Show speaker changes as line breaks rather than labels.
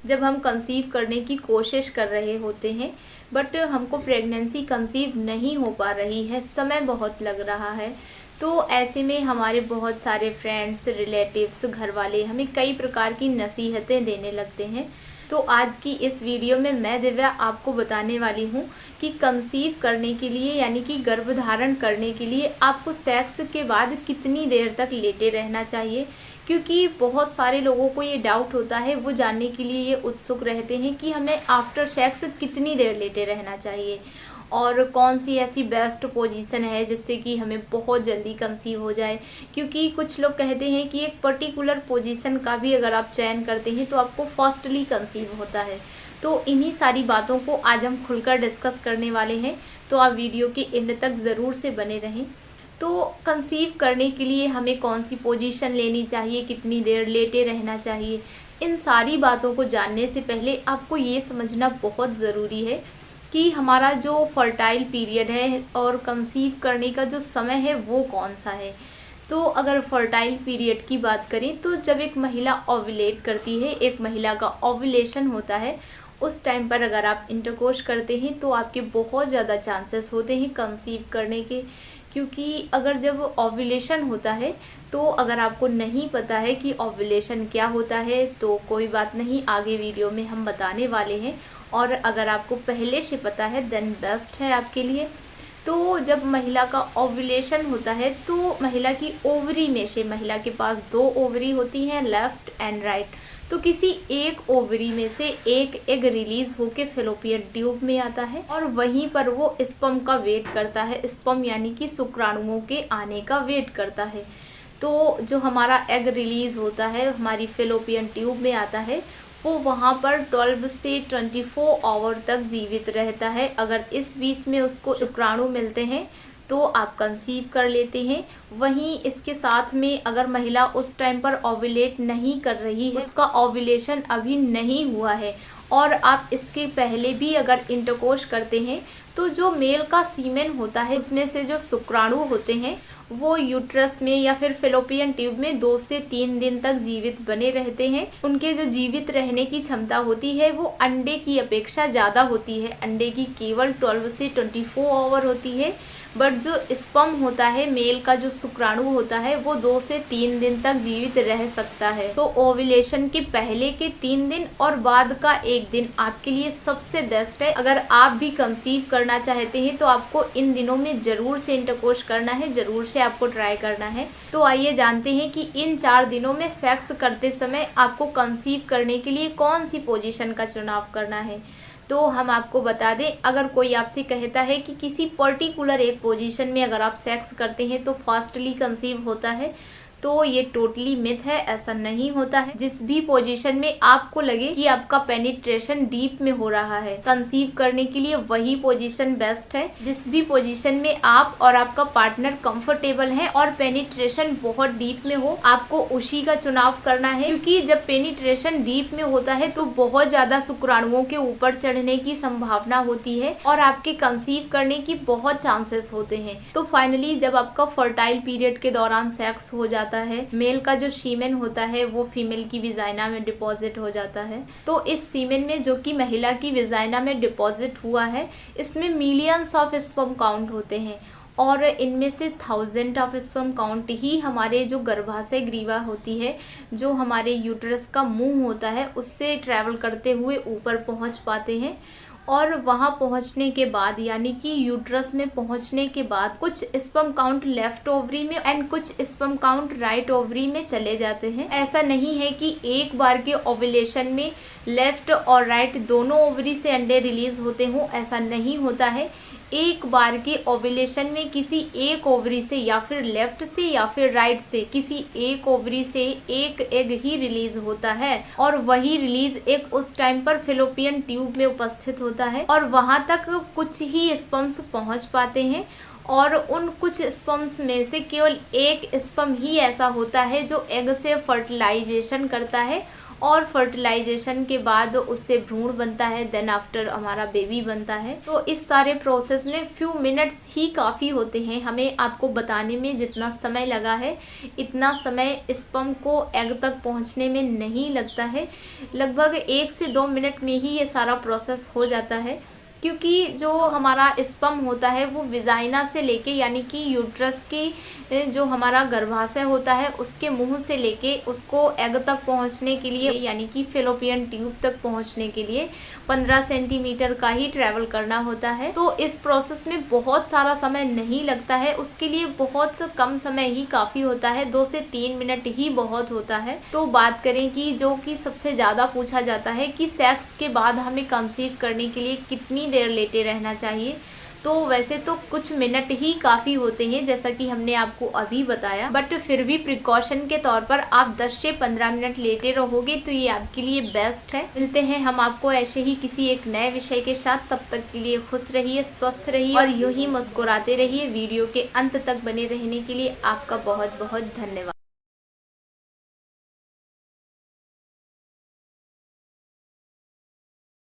जब हम कंसीव करने की कोशिश कर रहे होते हैं बट हमको प्रेगनेंसी कंसीव नहीं हो पा रही है, समय बहुत लग रहा है, तो ऐसे में हमारे बहुत सारे फ्रेंड्स, रिलेटिव्स, घर वाले हमें कई प्रकार की नसीहतें देने लगते हैं। तो आज की इस वीडियो में मैं दिव्या आपको बताने वाली हूँ कि कंसीव करने के लिए यानी कि गर्भधारण करने के लिए आपको सेक्स के बाद कितनी देर तक लेटे रहना चाहिए, क्योंकि बहुत सारे लोगों को ये डाउट होता है, वो जानने के लिए ये उत्सुक रहते हैं कि हमें आफ्टर सेक्स कितनी देर लेटे रहना चाहिए और कौन सी ऐसी बेस्ट पोजीशन है जिससे कि हमें बहुत जल्दी कंसीव हो जाए। क्योंकि कुछ लोग कहते हैं कि एक पर्टिकुलर पोजीशन का भी अगर आप चयन करते हैं तो आपको फास्टली कंसीव होता है। तो इन्हीं सारी बातों को आज हम खुलकर डिस्कस करने वाले हैं, तो आप वीडियो के एंड तक ज़रूर से बने रहें। तो कंसीव करने के लिए हमें कौन सी पोजीशन लेनी चाहिए, कितनी देर लेटे रहना चाहिए, इन सारी बातों को जानने से पहले आपको ये समझना बहुत ज़रूरी है कि हमारा जो फर्टाइल पीरियड है और कंसीव करने का जो समय है वो कौन सा है। तो अगर फर्टाइल पीरियड की बात करें तो जब एक महिला ओव्यूलेट करती है, एक महिला का ओव्यूलेशन होता है, उस टाइम पर अगर आप इंटरकोर्स करते हैं तो आपके बहुत ज़्यादा चांसेस होते हैं कंसीव करने के। क्योंकि अगर जब ओव्यूलेशन होता है तो अगर आपको नहीं पता है कि ओव्यूलेशन क्या होता है तो कोई बात नहीं, आगे वीडियो में हम बताने वाले हैं। और अगर आपको पहले से पता है देन बेस्ट है आपके लिए। तो जब महिला का ओव्यूलेशन होता है तो महिला की ओवरी में से, महिला के पास 2 ओवरी होती हैं, लेफ्ट एंड राइट, तो किसी एक ओवरी में से एक एग रिलीज होके फैलोपियन ट्यूब में आता है और वहीं पर वो स्पर्म का वेट करता है। स्पर्म यानी कि शुक्राणुओं के आने का वेट करता है। तो जो हमारा एग रिलीज होता है, हमारी फैलोपियन ट्यूब में आता है, वो वहाँ पर 12 से 24 आवर तक जीवित रहता है। अगर इस बीच में उसको शुक्राणु मिलते हैं तो आप कंसीव कर लेते हैं। वहीं इसके साथ में अगर महिला उस टाइम पर ओव्यूलेट नहीं कर रही है, उसका ओव्यूलेशन अभी नहीं हुआ है और आप इसके पहले भी अगर इंटरकोर्स करते हैं तो जो मेल का सीमेन होता है उसमें से जो शुक्राणु होते हैं वो यूट्रस में या फिर फैलोपियन ट्यूब में 2 से 3 दिन तक जीवित बने रहते हैं। उनके जो जीवित रहने की क्षमता होती है वो अंडे की अपेक्षा ज़्यादा होती है। अंडे की केवल 12 से 24 आवर होती है, बट जो स्पर्म होता है, मेल का जो शुक्राणु होता है, वो 2 से 3 दिन तक जीवित रह सकता है। तो ओव्यूलेशन के पहले के 3 दिन और बाद का 1 दिन आपके लिए सबसे बेस्ट है। अगर आप भी कंसीव करना चाहते हैं तो आपको इन दिनों में ज़रूर से इंटरकोर्स करना है, ज़रूर से आपको ट्राई करना है। तो आइए जानते हैं कि इन 4 दिनों में सेक्स करते समय आपको कंसीव करने के लिए कौन सी पोजीशन का चुनाव करना है। तो हम आपको बता दें, अगर कोई आपसे कहता है कि किसी पर्टिकुलर एक पोजीशन में अगर आप सेक्स करते हैं तो फास्टली कंसीव होता है, तो ये टोटली मिथ है, ऐसा नहीं होता है। जिस भी पोजीशन में आपको लगे कि आपका पेनिट्रेशन डीप में हो रहा है कंसीव करने के लिए, वही पोजीशन बेस्ट है। जिस भी पोजीशन में आप और आपका पार्टनर कंफर्टेबल है और पेनिट्रेशन बहुत डीप में हो, आपको उसी का चुनाव करना है। क्योंकि जब पेनिट्रेशन डीप में होता है तो बहुत ज्यादा शुक्राणुओं के ऊपर चढ़ने की संभावना होती है और आपके कंसीव करने की बहुत चांसेस होते हैं। तो फाइनली जब आपका फर्टाइल पीरियड के दौरान सेक्स हो जाता है, मेल का जो सीमेन होता है वो फीमेल की विजाइना में डिपॉजिट हो जाता है। तो इस सीमेन में जो कि महिला की विजाइना में डिपॉजिट हुआ है, इसमें मिलियंस ऑफ स्पर्म काउंट होते हैं और इनमें से 1000 ऑफ स्पर्म काउंट ही हमारे जो गर्भाशय ग्रीवा होती है, जो हमारे यूट्रस का मुंह होता है, उससे ट्रैवल करते हुए ऊपर पहुंच पाते हैं। और वहाँ पहुँचने के बाद यानी कि यूट्रस में पहुँचने के बाद कुछ स्पर्म काउंट लेफ्ट ओवरी में एंड कुछ स्पर्म काउंट राइट ओवरी में चले जाते हैं। ऐसा नहीं है कि एक बार के ओव्यूलेशन में लेफ्ट और राइट दोनों ओवरी से अंडे रिलीज होते हों, ऐसा नहीं होता है। एक बार के ओव्यूलेशन में किसी एक ओवरी से या फिर लेफ्ट से या फिर राइट से किसी एक ओवरी से एक एग ही रिलीज होता है और वही रिलीज एक उस टाइम पर फैलोपियन ट्यूब में उपस्थित होता है और वहां तक कुछ ही स्पर्म्स पहुंच पाते हैं और उन कुछ स्पर्म्स में से केवल एक स्पर्म ही ऐसा होता है जो एग से फर्टिलाइजेशन करता है और फर्टिलाइजेशन के बाद उससे भ्रूण बनता है, देन आफ्टर हमारा बेबी बनता है। तो इस सारे प्रोसेस में फ्यू मिनट्स ही काफ़ी होते हैं। हमें आपको बताने में जितना समय लगा है इतना समय स्पर्म को एग तक पहुंचने में नहीं लगता है। लगभग 1 से 2 मिनट में ही ये सारा प्रोसेस हो जाता है, क्योंकि जो हमारा स्पर्म होता है वो विजाइना से लेके यानी कि यूट्रस की जो हमारा गर्भाशय होता है उसके मुंह से लेके उसको एग तक पहुंचने के लिए यानी कि फेलोपियन ट्यूब तक पहुंचने के लिए 15 सेंटीमीटर का ही ट्रैवल करना होता है। तो इस प्रोसेस में बहुत सारा समय नहीं लगता है, उसके लिए बहुत कम समय ही काफ़ी होता है, 2 से 3 मिनट ही बहुत होता है। तो बात करें कि जो कि सबसे ज़्यादा पूछा जाता है कि सेक्स के बाद हमें कंसीव करने के लिए कितनी देर लेटे रहना चाहिए, तो वैसे तो कुछ मिनट ही काफ़ी होते हैं जैसा कि हमने आपको अभी बताया, बट फिर भी प्रिकॉशन के तौर पर आप 10 से 15 मिनट लेटे रहोगे तो ये आपके लिए बेस्ट है। मिलते हैं हम आपको ऐसे ही किसी एक नए विषय के साथ, तब तक के लिए खुश रहिए, स्वस्थ रहिए और यूं ही मुस्कुराते रहिए। वीडियो के अंत तक बने रहने के लिए आपका बहुत बहुत धन्यवाद।